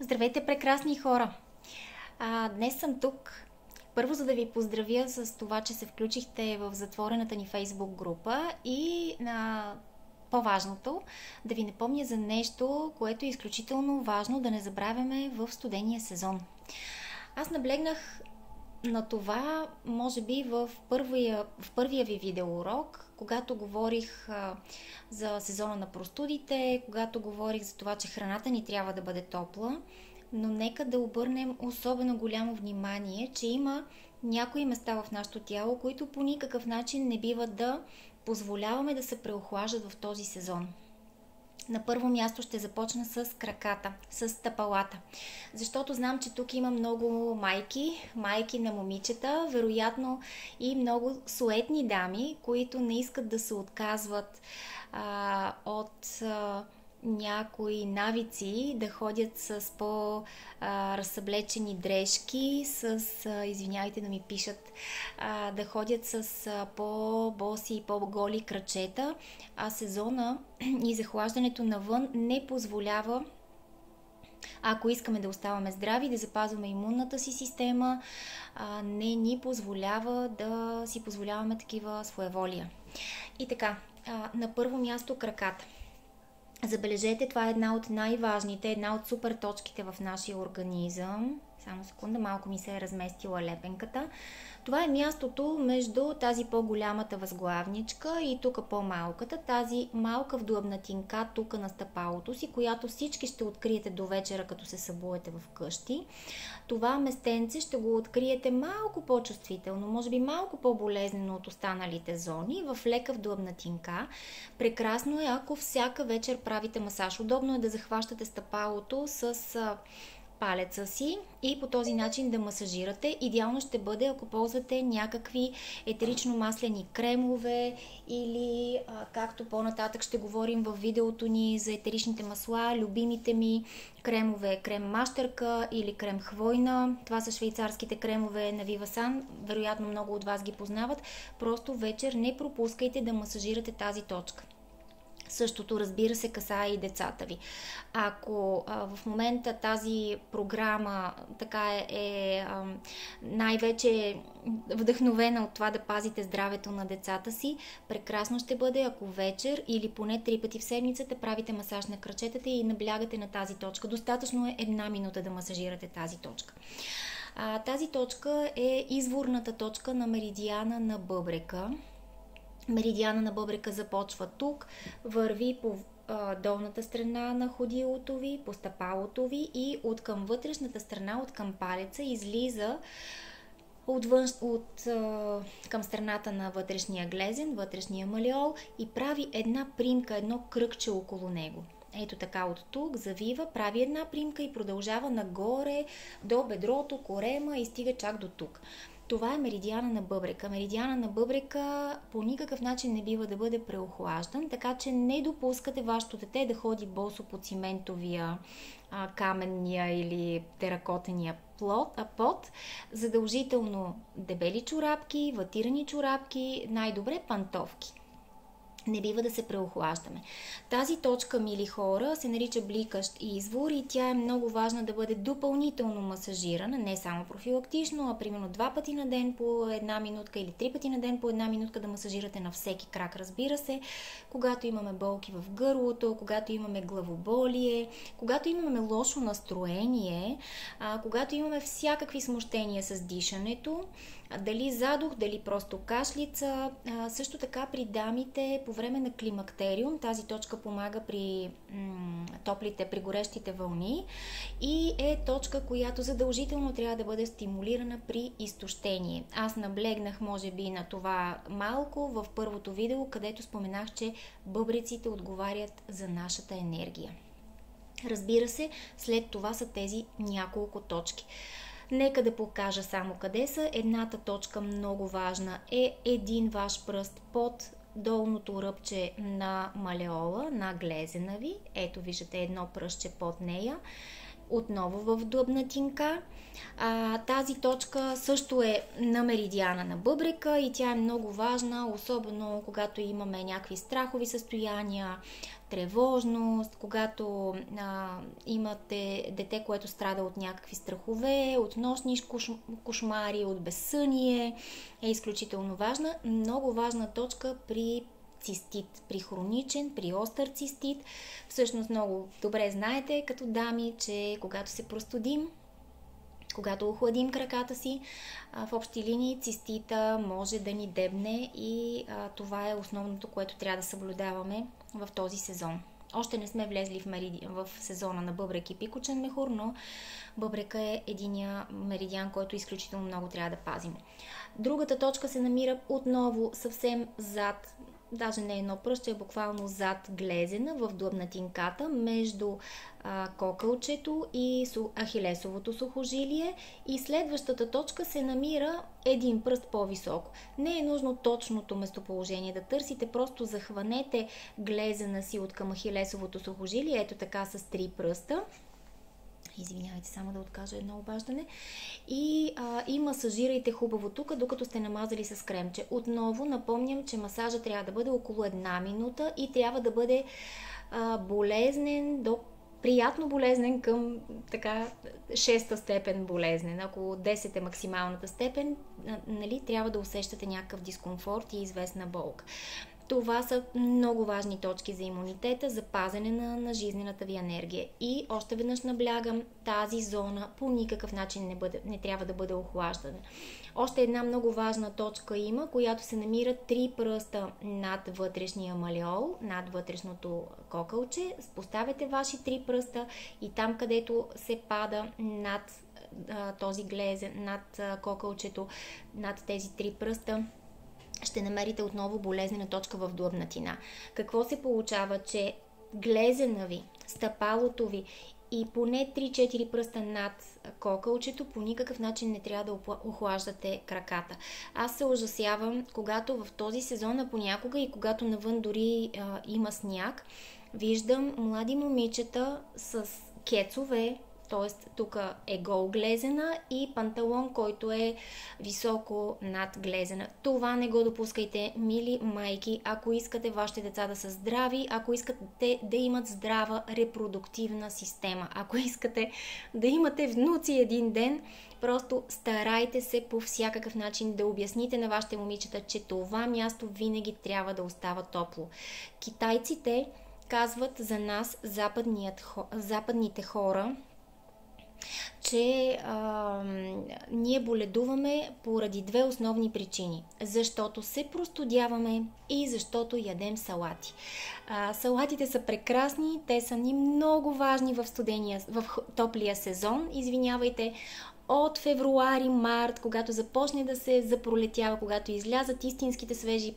Здравейте, прекрасни хора! Днес съм тук първо за да ви поздравя с това, че се включихте в затворената ни Фейсбук група и по-важното, да ви напомня за нещо, което е изключително важно да не забравяме в студения сезон. Аз наблегнах на това, може би в първия ви видеоурок, когато говорих за сезона на простудите, когато говорих за това, че храната ни трябва да бъде топла, но нека да обърнем особено голямо внимание, че има някои места в нашето тяло, които по никакъв начин не бива да позволяваме да се преохлаждат в този сезон. На първо място ще започна с краката, с стъпалата. Защото знам, че тук има много майки на момичета, вероятно и много суетни дами, които не искат да се отказват от някои навици да ходят с по-разсъблечени дрежки, извинявайте да ми пишат, да ходят с по-боси и по-голи крачета, а сезона и захлаждането навън не позволява, ако искаме да оставаме здрави, да запазваме имунната си система, не ни позволява да си позволяваме такива своеволия. И така, на първо място краката. Забележете, това е една от най-важните, една от супер точките в нашия организъм. Само секунда, малко ми се е разместила лепенката. Това е мястото между тази по-голямата възглавничка и тук по-малката, тази малка вдлъбнатинка тук на стъпалото си, която всички ще откриете до вечера, като се събудете вкъщи. Това местенце ще го откриете малко по-чувствително, може би малко по-болезнено от останалите зони, в лека вдлъбнатинка. Прекрасно е, ако всяка вечер правите масаж. Удобно е да захващате стъпалото с палеца си и по този начин да масажирате. Идеално ще бъде, ако ползвате някакви етерично-маслени кремове или, както по-нататък ще говорим в видеото ни за етеричните масла, любимите ми кремове, крем мащерка или крем хвойна. Това са швейцарските кремове на Vivasan. Вероятно много от вас ги познават. Просто вечер не пропускайте да масажирате тази точка. Същото, разбира се, касае и децата ви. Ако в момента тази програма така най-вече вдъхновена от това да пазите здравето на децата си, прекрасно ще бъде, ако вечер или поне 3 пъти в седмицата правите масаж на крачетата и наблягате на тази точка. Достатъчно е 1 минута да масажирате тази точка. Тази точка е изворната точка на меридиана на бъбрека. Меридиана на бъбрека започва тук, върви по долната страна на ходилото ви, по стъпалото ви и от към вътрешната страна, от към палеца, излиза към страната на вътрешния глезен, вътрешния малеол и прави една примка, едно кръгче около него. Ето така от тук завива, прави една примка и продължава нагоре до бедрото, корема и стига чак до тук. Това е меридиана на бъбрека. Меридиана на бъбрека по никакъв начин не бива да бъде преохлаждан, така че не допускате вашето дете да ходи босо по циментовия, каменния или теракотения пот. Задължително дебели чорапки, ватирани чорапки, най-добре пантовки. Не бива да се преохлаждаме. Тази точка, мили хора, се нарича бликащ извор и тя е много важна да бъде допълнително масажирана, не само профилактично, а примерно 2 пъти на ден по 1 минутка или 3 пъти на ден по 1 минутка да масажирате на всеки крак, разбира се. Когато имаме болки в гърлото, когато имаме главоболие, когато имаме лошо настроение, когато имаме всякакви смущения с дишането, дали задух, дали просто кашлица, също така при дамите по време на климактериум, тази точка помага при при горещите вълни и е точка, която задължително трябва да бъде стимулирана при изтощение. Аз наблегнах, може би, на това малко в първото видео, където споменах, че бъбреците отговарят за нашата енергия. Разбира се, след това са тези няколко точки. Нека да покажа само къде са. Едната точка много важна е един ваш пръст под долното ръбче на малеола, на глезена ви. Ето виждате едно пръстче под нея. отново в длъбнатинка. Тази точка също е на меридиана на бъбрека и тя е много важна, особено когато имаме някакви страхови състояния, тревожност, когато имате дете, което страда от някакви страхове, от нощни кошмари, от безсъние, е изключително важна. Много важна точка при цистит, при хроничен, при остър цистит. Всъщност много добре знаете като дами, че когато се простудим, когато охладим краката си, в общи линии цистита може да ни дебне и това е основното, което трябва да съблюдаваме в този сезон. Още не сме влезли в сезона на бъбрек и пикочен мехур, но бъбрека е единия меридиан, който изключително много трябва да пазим. Другата точка се намира отново съвсем зад, даже не едно пръще, буквално зад глезена, в длъбнатинката, между кокълчето и ахилесовото сухожилие, и следващата точка се намира един пръст по-високо. Не е нужно точното местоположение да търсите, просто захванете глезена си от към ахилесовото сухожилие, ето така с 3 пръста. Извинявайте, само да откажа едно обаждане. И масажирайте хубаво тук, докато сте намазали с кремче. Отново напомням, че масажа трябва да бъде около 1 минута и трябва да бъде болезнен приятно болезнен към така 6-та степен болезнен. Ако 10 е максималната степен, нали, трябва да усещате някакъв дискомфорт и известна болка. Това са много важни точки за имунитета, за пазене на жизнената ви енергия. И още веднъж наблягам, тази зона по никакъв начин не трябва да бъде охлаждана. Още една много важна точка има, която се намира 3 пръста над вътрешния малеол, над вътрешното кокълче. Поставете ваши 3 пръста и там, където се пада над този глезен, над кокълчето, над тези 3 пръста, ще намерите отново болезнена точка в длъбнатина. Какво се получава? Че глезена ви, стъпалото ви и поне 3-4 пръста над кокълчето по никакъв начин не трябва да охлаждате краката. Аз се ужасявам, когато в този сезон, понякога и когато навън дори има сняг, виждам млади момичета с кецове, т.е. тук е гол глезена и панталон, който е високо над глезена. Това не го допускайте, мили майки, ако искате вашите деца да са здрави, ако искате да имат здрава репродуктивна система, ако искате да имате внуци един ден, просто старайте се по всякакъв начин да обясните на вашите момичета, че това място винаги трябва да остава топло. Китайците казват за нас, западните хора, че ние боледуваме поради 2 основни причини. Защото се простудяваме и защото ядем салати. Салатите са прекрасни, те са ни много важни в топлия сезон. Извинявайте, от февруари-март, когато започне да се запролетява, когато излязат истинските свежи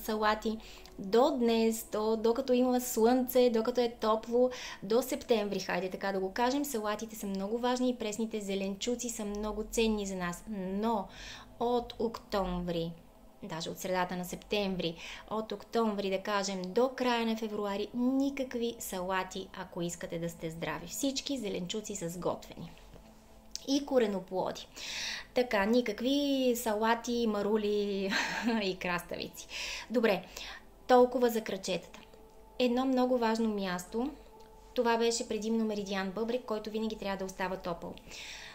салати, до днес, докато има слънце, докато е топло, до септември, хайде така да го кажем, салатите са много важни и пресните зеленчуци са много ценни за нас. Но от октомври, даже от средата на септември, от октомври, да кажем, до края на февруари, никакви салати, ако искате да сте здрави. Всички зеленчуци са сготвени. И кореноплоди. Така, никакви салати, марули и краставици. Добре, толкова за крачетата. Едно много важно място, това беше предимно меридиан бъбрек, който винаги трябва да остава топъл.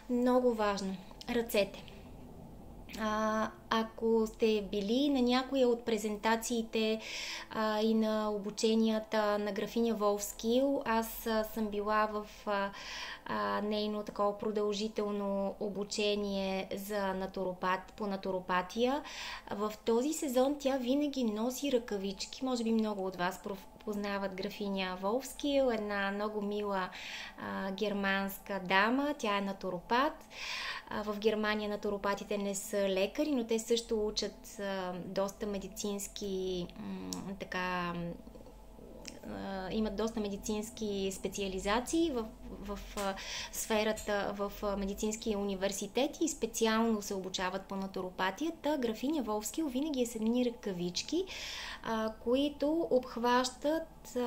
Много важно, ръцете. Ако сте били на някоя от презентациите и на обученията на графиня Волфскил, аз съм била в нейно такова продължително обучение по натуропатия. В този сезон тя винаги носи ръкавички. Може би много от вас познават графиня Волфскил, една много мила германска дама. Тя е натуропат. В Германия натуропатите не са лекари, но те също учат доста медицински имат доста медицински специализации в сферата, в медицински университети и специално се обучават по натуропатията. Графиня Волфскил винаги е с едни ръкавички, които обхващат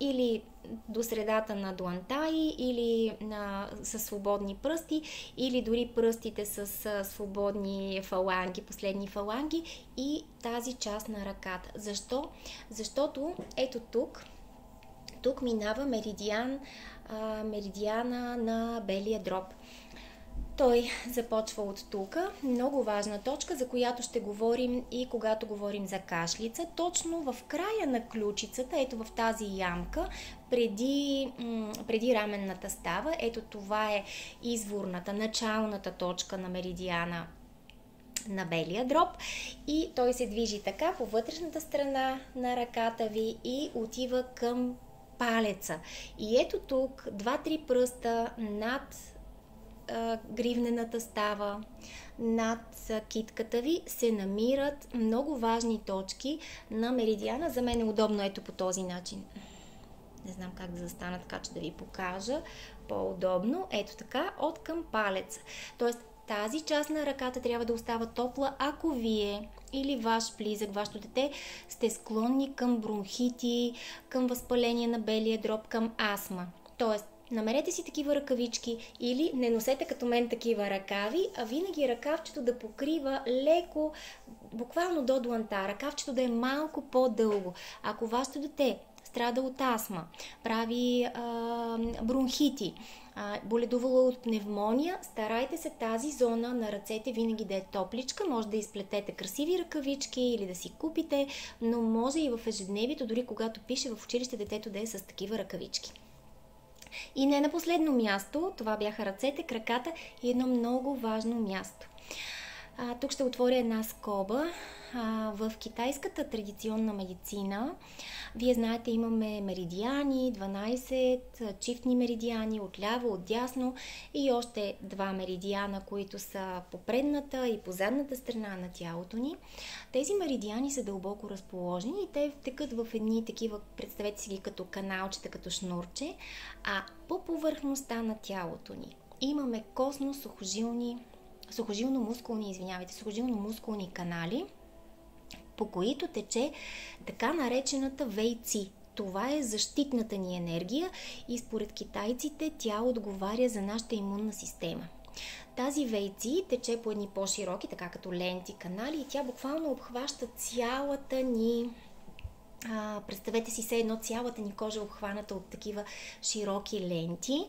или до средата на дланта или с свободни пръсти, или дори пръстите с свободни фаланги, последни фаланги и тази част на ръката. Защо? Защото ето тук минава меридиана на белия дроб. Той започва от тук, много важна точка, за която ще говорим и когато говорим за кашлица. Точно в края на ключицата, ето в тази ямка, преди раменната става, ето това е изворната, началната точка на меридиана на белия дроб и той се движи така по вътрешната страна на ръката ви и отива към палеца. И ето тук 2-3 пръста над гривнената става, над китката ви се намират много важни точки на меридиана. За мен е удобно ето по този начин. Не знам как да застана така, че да ви покажа по-удобно. Ето така, от към палеца. Тоест тази част на ръката трябва да остава топла, ако вие или ваш близък, вашето дете сте склонни към бронхити, към възпаление на белия дроб, към астма. Тоест, намерете си такива ръкавички или не носете като мен такива ръкави, а винаги ръкавчето да покрива леко, буквално до дланта, ръкавчето да е малко по-дълго. Ако вашето дете страда от астма, прави бронхити, боледувало от пневмония, старайте се тази зона на ръцете винаги да е топличка. Може да изплетете красиви ръкавички или да си купите, но може и в ежедневието, дори когато пише в училище, детето да е с такива ръкавички. И не на последно място, това бяха ръцете, краката и едно много важно място. Тук ще отворя една скоба. В китайската традиционна медицина, вие знаете, имаме меридиани, 12 чифтни меридиани, отляво, отдясно и още 2 меридиана, които са по предната и по задната страна на тялото ни. Тези меридиани са дълбоко разположени и те текат в едни такива, представете си ги като каналчета, като шнурче, а по повърхността на тялото ни имаме сухожилно-мускулни канали, по които тече така наречената вейци. Това е защитната ни енергия и според китайците тя отговаря за нашата имунна система. Тази вейци тече по едни по-широки, така като ленти, канали и тя буквално обхваща цялата ни. Представете си все едно цялата ни кожа обхваната от такива широки ленти.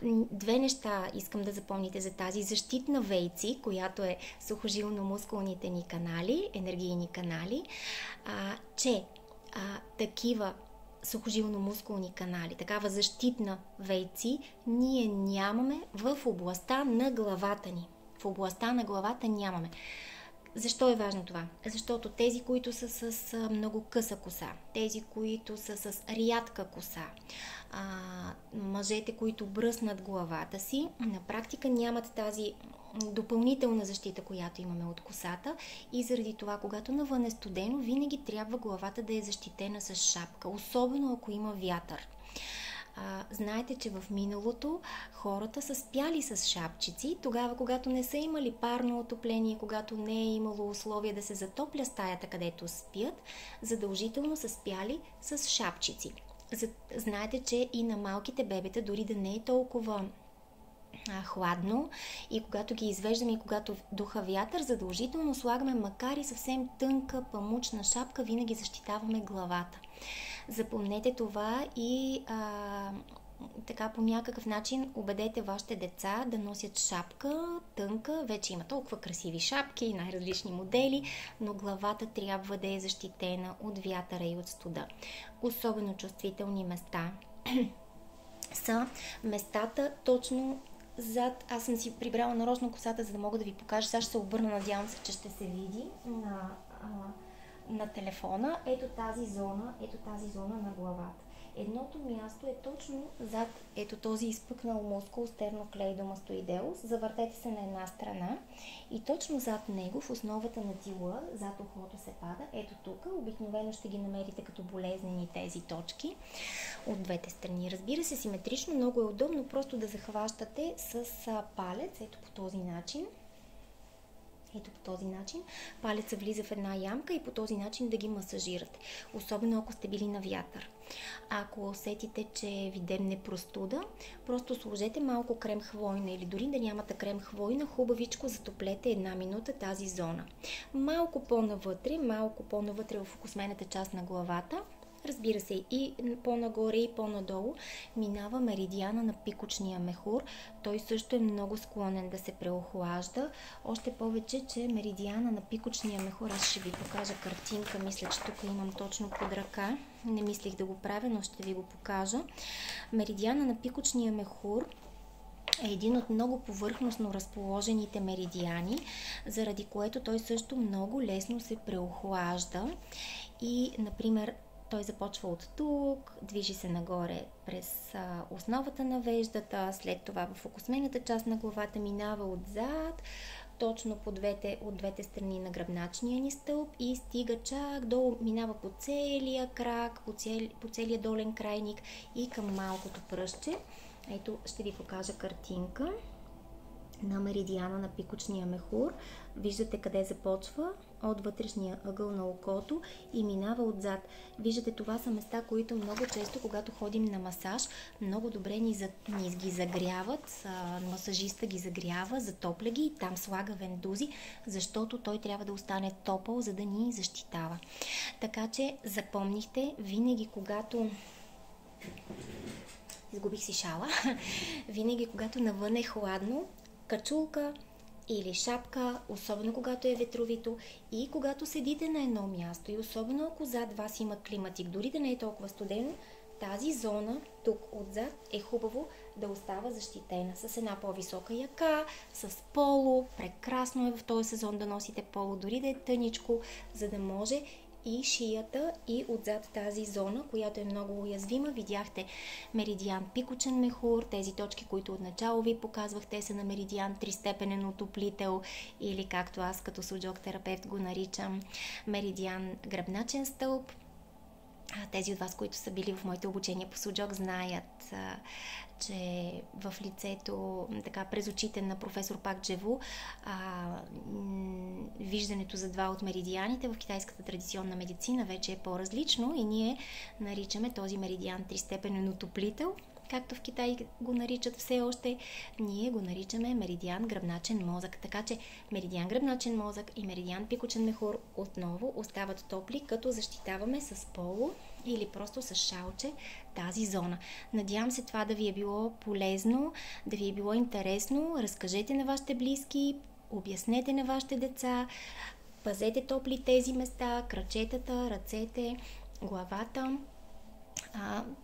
2 неща искам да запомните за тази защитна вейци, която е сухожилно-мускулните ни канали, енергийни канали, че такива сухожилно-мускулни канали, такава защитна вейци ние нямаме в областта на главата ни. В областта на главата нямаме. Защо е важно това? Защото тези, които са с много къса коса, тези, които са с рядка коса, мъжете, които бръснат главата си, на практика нямат тази допълнителна защита, която имаме от косата и заради това, когато навън е студено, винаги трябва главата да е защитена с шапка, особено ако има вятър. Знаете, че в миналото хората са спяли с шапчици, тогава когато не са имали парно отопление, когато не е имало условия да се затопля стаята, където спят, задължително са спяли с шапчици. Знаете, че и на малките бебета, дори да не е толкова хладно и когато ги извеждаме и когато духа вятър, задължително слагаме макар и съвсем тънка памучна шапка, винаги защитаваме главата. Запомнете това и така по някакъв начин убедете вашите деца да носят шапка тънка. Вече има толкова красиви шапки, най-различни модели, но главата трябва да е защитена от вятъра и от студа. Особено чувствителни места са местата точно зад. Аз съм си прибрала нарочно косата, за да мога да ви покажа. Сега ще се обърна, надявам се, че ще се види на телефона. Ето тази зона на главата. Едното място е точно зад ето този изпъкнал мускул стерноклейдомастоиделус. Завъртете се на една страна и точно зад него, в основата на тила, зад ухото се пада. Ето тук, обикновено ще ги намерите като болезнени тези точки от двете страни. Разбира се, симетрично, много е удобно просто да захващате с палец, ето по този начин. Ето по този начин. Палеца влиза в една ямка и по този начин да ги масажирате. Особено ако сте били на вятър. Ако усетите, че ви дебне простуда, просто сложете малко крем хвойна или дори да нямате крем хвойна, хубавичко затоплете 1 минута тази зона. Малко по-навътре в окосмената част на главата, разбира се, и по-нагоре и по-надолу минава меридиана на пикочния мехур. Той също е много склонен да се преохлажда. Още повече, че меридиана на пикочния мехур, аз ще ви покажа картинка, мисля, че тук имам точно под ръка. Не мислих да го правя, но ще ви го покажа. Меридиана на пикочния мехур е един от много повърхностно разположените меридиани, заради което той също много лесно се преохлажда. И, например, той започва от тук, движи се нагоре през основата на веждата, след това в окосмената част на главата минава отзад, точно от двете страни на гръбначния ни стълб и стига чак долу, минава по целия крак, по целия долен крайник и към малкото пръстче. Ето ще ви покажа картинка на меридиана на пикочния мехур. Виждате къде започва от вътрешния ъгъл на окото и минава отзад. Виждате, това са места, които много често, когато ходим на масаж, много добре ни ги загряват. Масажиста ги загрява, затопля ги и там слага вендузи, защото той трябва да остане топъл, за да ни защитава. Така че запомнихте, винаги когато... Изгубих си шала. Винаги когато навън е хладно, качулка или шапка, особено когато е ветровито и когато седите на едно място и особено ако зад вас има климатик, дори да не е толкова студено, тази зона тук отзад е хубаво да остава защитена с една по-висока яка, с поло. Прекрасно е в този сезон да носите поло, дори да е тъничко, за да може и шията, и отзад тази зона, която е много уязвима. Видяхте меридиан пикочен мехур, тези точки, които отначало ви показвах, те са на меридиан тристепенен отоплител или както аз като суджок терапевт го наричам, меридиан гръбначен стълб. Тези от вас, които са били в моите обучения по суджок, знаят, че в лицето, така през очите на професор Пак Джеву, виждането за два от меридианите в китайската традиционна медицина вече е по-различно и ние наричаме този меридиан тристепенен отоплител. Както в Китай го наричат все още, ние го наричаме меридиан гръбначен мозък. Така че меридиан гръбначен мозък и меридиан пикочен мехур отново остават топли, като защитаваме с поло или просто с шалче тази зона. Надявам се това да ви е било полезно, да ви е било интересно. Разкажете на вашите близки, обяснете на вашите деца, пазете топли тези места, крачетата, ръцете, главата.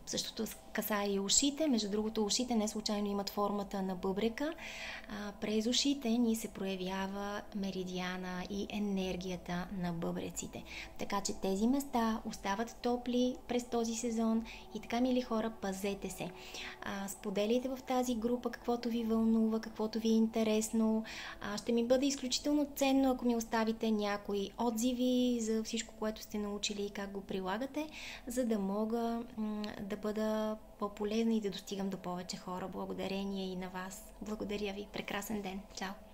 Същото касае и ушите. Между другото, ушите не случайно имат формата на бъбрека. През ушите ни се проявява меридиана и енергията на бъбреците. Така че тези места остават топли през този сезон и така, мили хора, пазете се. Споделяйте в тази група каквото ви вълнува, каквото ви е интересно. Ще ми бъде изключително ценно, ако ми оставите някои отзиви за всичко, което сте научили и как го прилагате, за да мога да бъда по-полезна и да достигам до повече хора. Благодарение и на вас. Благодаря ви. Прекрасен ден. Чао!